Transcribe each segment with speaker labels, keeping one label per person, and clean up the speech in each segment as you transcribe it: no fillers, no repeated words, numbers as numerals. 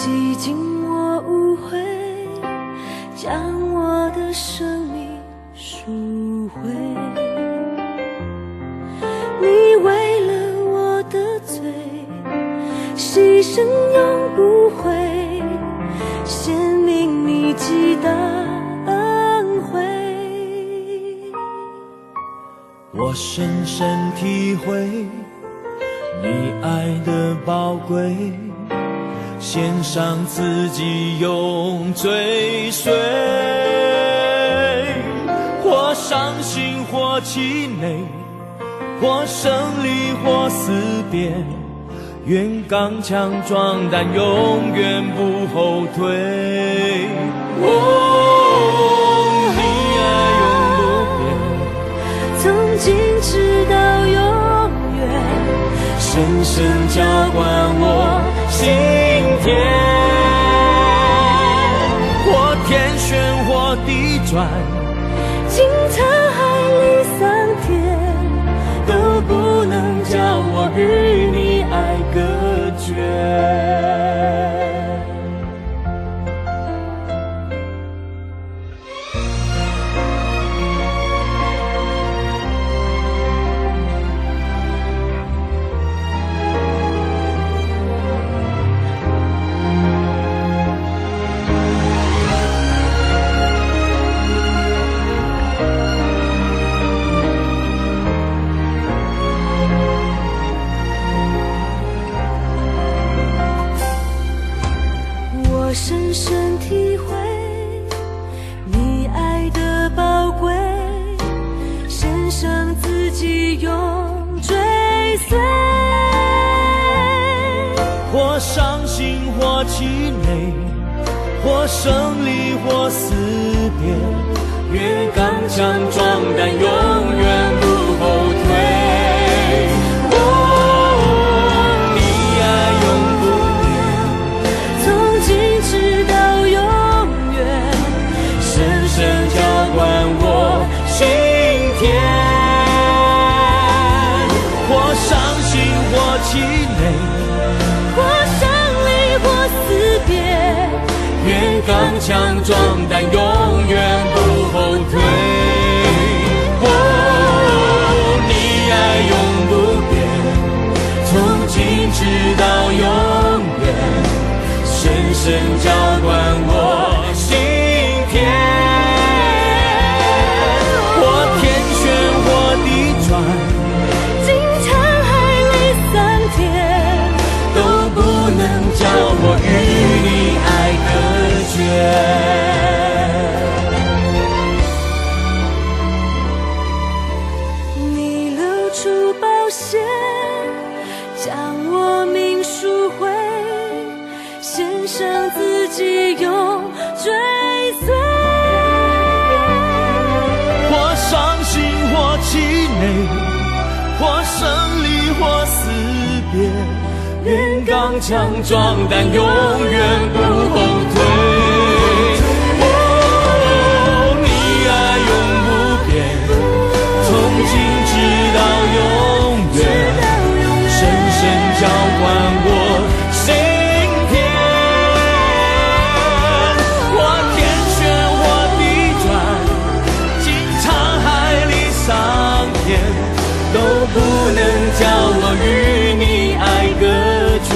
Speaker 1: 洗净我误会，将我的生命赎回。你为了我的罪，牺牲永不悔，显明你极大恩惠。
Speaker 2: 我深深体会你爱的宝贵，献上自己永追随，或伤心或气馁，或胜利或思辨，愿刚强壮胆，永远不后退。你爱永不变，
Speaker 1: 从今直到永远，
Speaker 2: 深深浇灌我心田。或天旋或地转，
Speaker 1: 经沧海里桑田，
Speaker 2: 都不能叫我与你爱隔绝。
Speaker 1: 我深深体会你爱的宝贵，献上自己永追随。
Speaker 2: 或伤心或气馁，或胜利或思辨，愿刚强壮胆，永远不后退。你爱永不变，
Speaker 1: 从今直到永远，
Speaker 2: 深深浇灌我心田。或伤心或气馁，
Speaker 1: 或胜利或思辨，
Speaker 2: 愿刚强壮胆，永远不后退。你爱永不变，从今直到永远，深深浇灌我心田。或天旋或地转，
Speaker 1: 经沧海里桑田，
Speaker 2: 都不能叫我与你爱隔绝。
Speaker 1: 你流出宝血，将我命赎回，献上自己永追随。
Speaker 2: 或伤心或气馁，或胜利或思辨，愿刚强壮胆，永远不后退。你爱永不变，从今直到永远，深深浇灌我心田。或天旋或地转，经沧海里桑田，都不能叫我与你爱隔绝。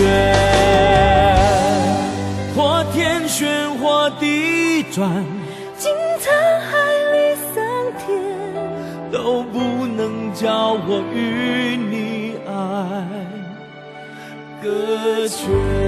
Speaker 2: 或天旋或地转，
Speaker 1: 经沧海里桑田，
Speaker 2: 都不能叫我与你爱隔绝。